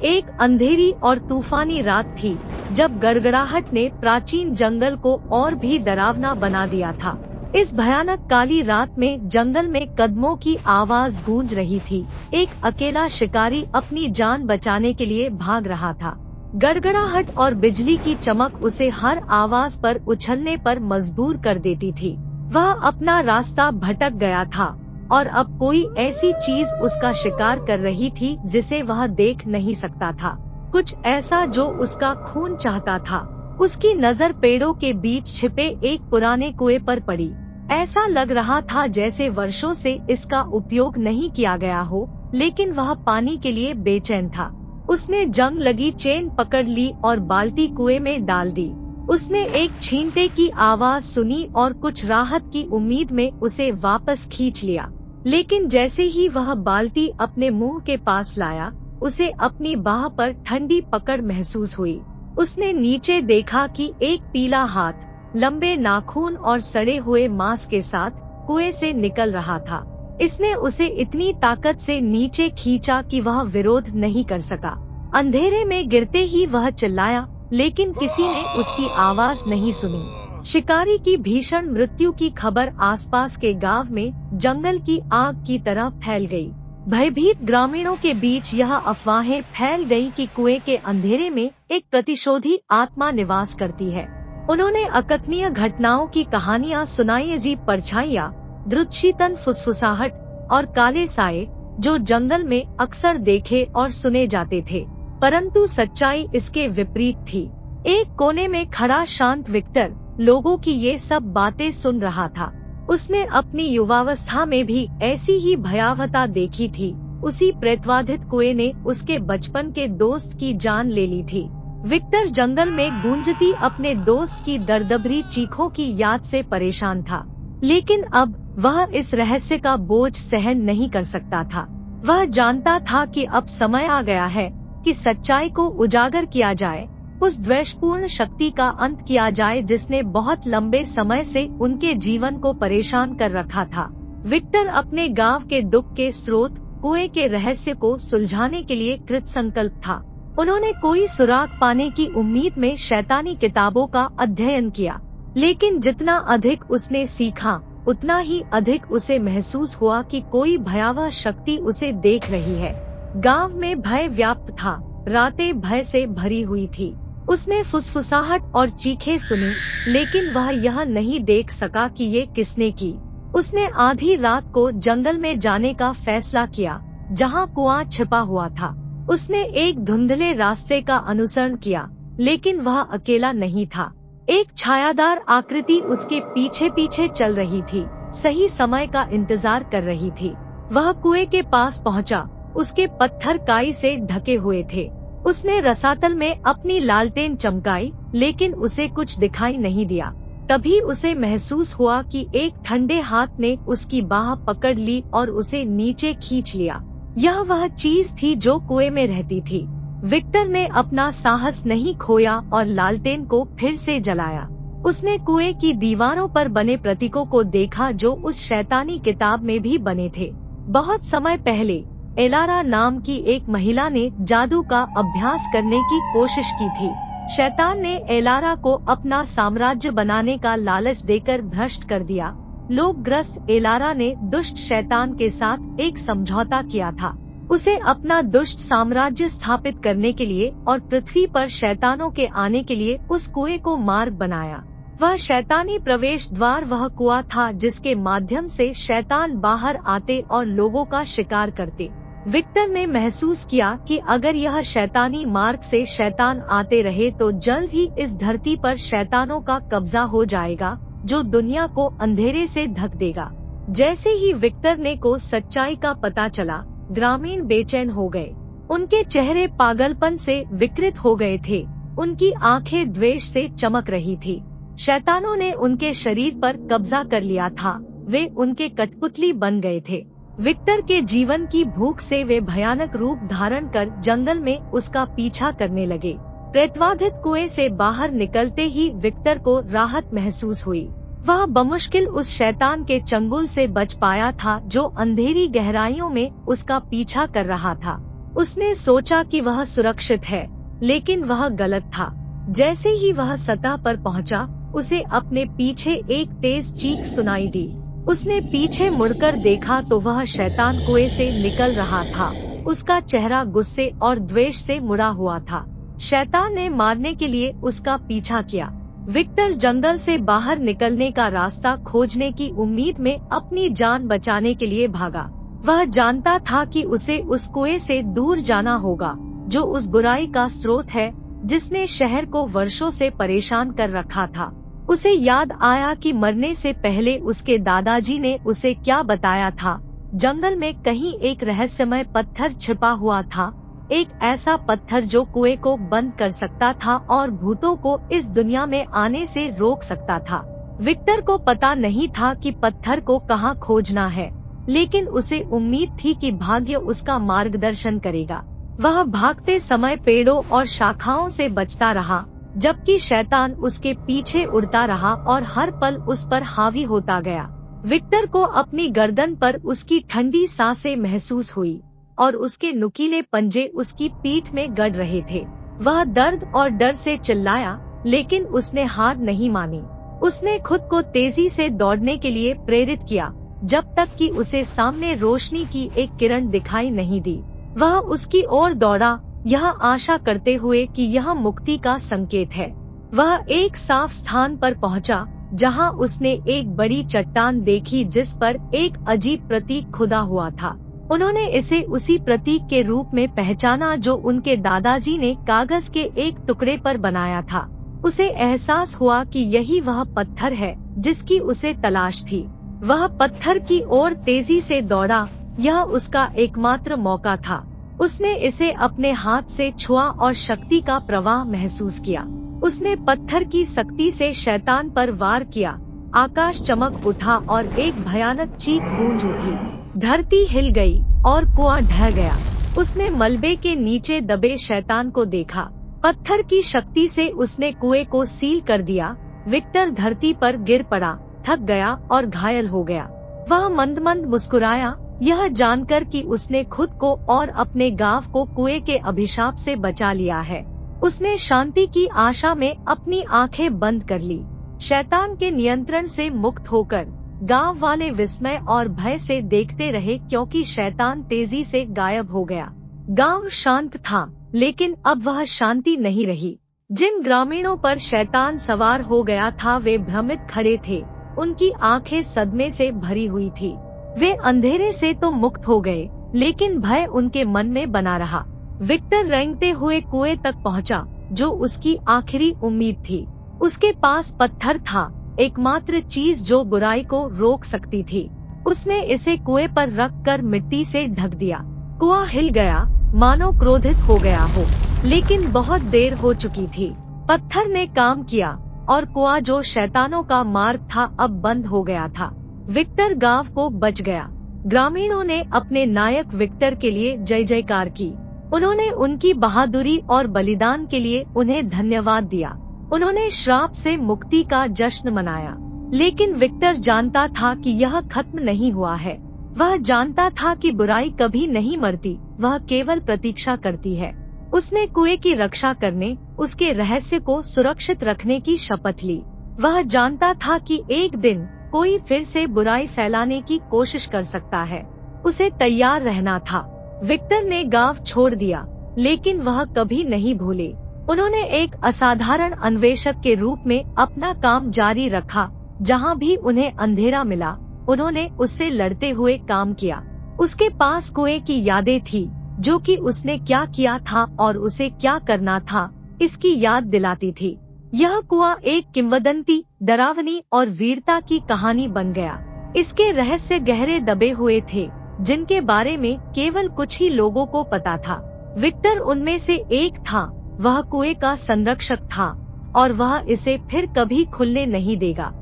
एक अंधेरी और तूफानी रात थी जब गड़गड़ाहट ने प्राचीन जंगल को और भी डरावना बना दिया था। इस भयानक काली रात में जंगल में कदमों की आवाज गूंज रही थी। एक अकेला शिकारी अपनी जान बचाने के लिए भाग रहा था। गड़गड़ाहट और बिजली की चमक उसे हर आवाज पर उछलने पर मजबूर कर देती थी। वह अपना रास्ता भटक गया था और अब कोई ऐसी चीज उसका शिकार कर रही थी जिसे वह देख नहीं सकता था। कुछ ऐसा जो उसका खून चाहता था। उसकी नजर पेड़ों के बीच छिपे एक पुराने कुएं पर पड़ी। ऐसा लग रहा था जैसे वर्षों से इसका उपयोग नहीं किया गया हो, लेकिन वह पानी के लिए बेचैन था। उसने जंग लगी चेन पकड़ ली और बाल्टी कुएं में डाल दी। उसने एक छींटे की आवाज सुनी और कुछ राहत की उम्मीद में उसे वापस खींच लिया। लेकिन जैसे ही वह बाल्टी अपने मुंह के पास लाया, उसे अपनी बाह पर ठंडी पकड़ महसूस हुई। उसने नीचे देखा कि एक पीला हाथ, लंबे नाखून और सड़े हुए मांस के साथ कुएं से निकल रहा था। इसने उसे इतनी ताकत से नीचे खींचा कि वह विरोध नहीं कर सका। अंधेरे में गिरते ही वह चिल्लाया, लेकिन किसी ने उसकी आवाज नहीं सुनी। शिकारी की भीषण मृत्यु की खबर आसपास के गांव में जंगल की आग की तरह फैल गई। भयभीत ग्रामीणों के बीच यह अफवाहें फैल गई कि कुएं के अंधेरे में एक प्रतिशोधी आत्मा निवास करती है। उन्होंने अकथनीय घटनाओं की कहानियां सुनाई, अजीब परछाइयां, द्रुतशीतन फुसफुसाहट और काले साए जो जंगल में अक्सर देखे और सुने जाते थे। परंतु सच्चाई इसके विपरीत थी। एक कोने में खड़ा शांत विक्टर लोगों की ये सब बातें सुन रहा था। उसने अपनी युवावस्था में भी ऐसी ही भयावहता देखी थी। उसी प्रेतवाधित कुएं ने उसके बचपन के दोस्त की जान ले ली थी। विक्टर जंगल में गूंजती अपने दोस्त की दर्दभरी चीखों की याद से परेशान था, लेकिन अब वह इस रहस्य का बोझ सहन नहीं कर सकता था। वह जानता था कि अब समय आ गया है कि सच्चाई को उजागर किया जाए, उस द्वेषपूर्ण शक्ति का अंत किया जाए जिसने बहुत लंबे समय से उनके जीवन को परेशान कर रखा था। विक्टर अपने गांव के दुख के स्रोत कुएं के रहस्य को सुलझाने के लिए कृतसंकल्प था। उन्होंने कोई सुराग पाने की उम्मीद में शैतानी किताबों का अध्ययन किया, लेकिन जितना अधिक उसने सीखा उतना ही अधिक उसे महसूस हुआ कि कोई भयावह शक्ति उसे देख रही है। गांव में भय व्याप्त था, रातें भय से भरी हुई थी। उसने फुसफुसाहट और चीखें सुनी, लेकिन वह यह नहीं देख सका कि ये किसने की। उसने आधी रात को जंगल में जाने का फैसला किया, जहां कुआं छिपा हुआ था। उसने एक धुंधले रास्ते का अनुसरण किया, लेकिन वह अकेला नहीं था। एक छायादार आकृति उसके पीछे पीछे चल रही थी, सही समय का इंतजार कर रही थी। वह कुएं के पास पहुंचा। उसके पत्थर काई से ढके हुए थे। उसने रसातल में अपनी लालटेन चमकाई, लेकिन उसे कुछ दिखाई नहीं दिया। तभी उसे महसूस हुआ कि एक ठंडे हाथ ने उसकी बाह पकड़ ली और उसे नीचे खींच लिया। यह वह चीज थी जो कुएं में रहती थी। विक्टर ने अपना साहस नहीं खोया और लालटेन को फिर से जलाया। उसने कुएं की दीवारों पर बने प्रतीकों को देखा जो उस शैतानी किताब में भी बने थे। बहुत समय पहले एलारा नाम की एक महिला ने जादू का अभ्यास करने की कोशिश की थी। शैतान ने एलारा को अपना साम्राज्य बनाने का लालच देकर भ्रष्ट कर दिया। लोभग्रस्त एलारा ने दुष्ट शैतान के साथ एक समझौता किया था। उसे अपना दुष्ट साम्राज्य स्थापित करने के लिए और पृथ्वी पर शैतानों के आने के लिए उस कुएं को मार्ग बनाया। वह शैतानी प्रवेश द्वार वह कुआं था जिसके माध्यम से शैतान बाहर आते और लोगों का शिकार करते। विक्टर ने महसूस किया कि अगर यह शैतानी मार्ग से शैतान आते रहे तो जल्द ही इस धरती पर शैतानों का कब्जा हो जाएगा, जो दुनिया को अंधेरे से ढक देगा। जैसे ही विक्टर ने को सच्चाई का पता चला, ग्रामीण बेचैन हो गए। उनके चेहरे पागलपन से विकृत हो गए थे। उनकी आंखें द्वेष से चमक रही थी। शैतानों ने उनके शरीर पर कब्जा कर लिया था। वे उनके कठपुतली बन गए थे। विक्टर के जीवन की भूख से वे भयानक रूप धारण कर जंगल में उसका पीछा करने लगे। प्रेतवाधित कुएं से बाहर निकलते ही विक्टर को राहत महसूस हुई। वह बमुश्किल उस शैतान के चंगुल से बच पाया था जो अंधेरी गहराइयों में उसका पीछा कर रहा था। उसने सोचा कि वह सुरक्षित है, लेकिन वह गलत था। जैसे ही वह सतह पर पहुंचा, उसे अपने पीछे एक तेज चीख सुनाई दी। उसने पीछे मुड़कर देखा तो वह शैतान कुएं से निकल रहा था। उसका चेहरा गुस्से और द्वेष से मुड़ा हुआ था। शैतान ने मारने के लिए उसका पीछा किया। विक्टर जंगल से बाहर निकलने का रास्ता खोजने की उम्मीद में अपनी जान बचाने के लिए भागा। वह जानता था कि उसे उस कुएं से दूर जाना होगा, जो उस बुराई का स्रोत है जिसने शहर को वर्षों से परेशान कर रखा था। उसे याद आया कि मरने से पहले उसके दादाजी ने उसे क्या बताया था। जंगल में कहीं एक रहस्यमय पत्थर छिपा हुआ था, एक ऐसा पत्थर जो कुएं को बंद कर सकता था और भूतों को इस दुनिया में आने से रोक सकता था। विक्टर को पता नहीं था कि पत्थर को कहाँ खोजना है, लेकिन उसे उम्मीद थी कि भाग्य उसका मार्गदर्शन करेगा। वह भागते समय पेड़ों और शाखाओं से बचता रहा, जबकि शैतान उसके पीछे उड़ता रहा और हर पल उस पर हावी होता गया। विक्टर को अपनी गर्दन पर उसकी ठंडी सांसें महसूस हुई और उसके नुकीले पंजे उसकी पीठ में गड़ रहे थे। वह दर्द और डर से चिल्लाया, लेकिन उसने हार नहीं मानी। उसने खुद को तेजी से दौड़ने के लिए प्रेरित किया, जब तक कि उसे सामने रोशनी की एक किरण दिखाई नहीं दी। वह उसकी ओर दौड़ा, यह आशा करते हुए कि यह मुक्ति का संकेत है। वह एक साफ स्थान पर पहुंचा, जहां उसने एक बड़ी चट्टान देखी जिस पर एक अजीब प्रतीक खुदा हुआ था। उन्होंने इसे उसी प्रतीक के रूप में पहचाना जो उनके दादाजी ने कागज के एक टुकड़े पर बनाया था। उसे एहसास हुआ कि यही वह पत्थर है जिसकी उसे तलाश थी। वह पत्थर की ओर तेजी से दौड़ा, यह उसका एकमात्र मौका था। उसने इसे अपने हाथ से छुआ और शक्ति का प्रवाह महसूस किया। उसने पत्थर की सख्ती से शैतान पर वार किया। आकाश चमक उठा और एक भयानक चीख गूंज उठी। धरती हिल गई और कुआं ढह गया। उसने मलबे के नीचे दबे शैतान को देखा। पत्थर की शक्ति से उसने कुएं को सील कर दिया। विक्टर धरती पर गिर पड़ा, थक गया और घायल हो गया। वह मंद मंद मुस्कुराया, यह जानकर कि उसने खुद को और अपने गांव को कुएं के अभिशाप से बचा लिया है। उसने शांति की आशा में अपनी आंखें बंद कर ली। शैतान के नियंत्रण से मुक्त होकर गांव वाले विस्मय और भय से देखते रहे, क्योंकि शैतान तेजी से गायब हो गया। गांव शांत था, लेकिन अब वह शांति नहीं रही। जिन ग्रामीणों पर शैतान सवार हो गया था वे भ्रमित खड़े थे। उनकी आंखें सदमे से भरी हुई थी। वे अंधेरे से तो मुक्त हो गए, लेकिन भय उनके मन में बना रहा। विक्टर रेंगते हुए कुएं तक पहुंचा, जो उसकी आखिरी उम्मीद थी। उसके पास पत्थर था, एकमात्र चीज जो बुराई को रोक सकती थी। उसने इसे कुएं पर रखकर मिट्टी से ढक दिया। कुआं हिल गया, मानो क्रोधित हो गया हो, लेकिन बहुत देर हो चुकी थी। पत्थर ने काम किया और कुआं जो शैतानों का मार्ग था अब बंद हो गया था। विक्टर गांव को बच गया। ग्रामीणों ने अपने नायक विक्टर के लिए जय जयकार की। उन्होंने उनकी बहादुरी और बलिदान के लिए उन्हें धन्यवाद दिया। उन्होंने श्राप से मुक्ति का जश्न मनाया। लेकिन विक्टर जानता था कि यह खत्म नहीं हुआ है। वह जानता था कि बुराई कभी नहीं मरती, वह केवल प्रतीक्षा करती है। उसने कुएं की रक्षा करने, उसके रहस्य को सुरक्षित रखने की शपथ ली। वह जानता था कि एक दिन कोई फिर से बुराई फैलाने की कोशिश कर सकता है। उसे तैयार रहना था। विक्टर ने गांव छोड़ दिया, लेकिन वह कभी नहीं भूले। उन्होंने एक असाधारण अन्वेषक के रूप में अपना काम जारी रखा। जहां भी उन्हें अंधेरा मिला, उन्होंने उससे लड़ते हुए काम किया। उसके पास कुएं की यादें थी, जो कि उसने क्या किया था और उसे क्या करना था, इसकी याद दिलाती थी। यह कुआं एक किंवदंती, डरावनी और वीरता की कहानी बन गया। इसके रहस्य गहरे दबे हुए थे, जिनके बारे में केवल कुछ ही लोगों को पता था। विक्टर उनमें से एक था। वह कुएं का संरक्षक था और वह इसे फिर कभी खुलने नहीं देगा।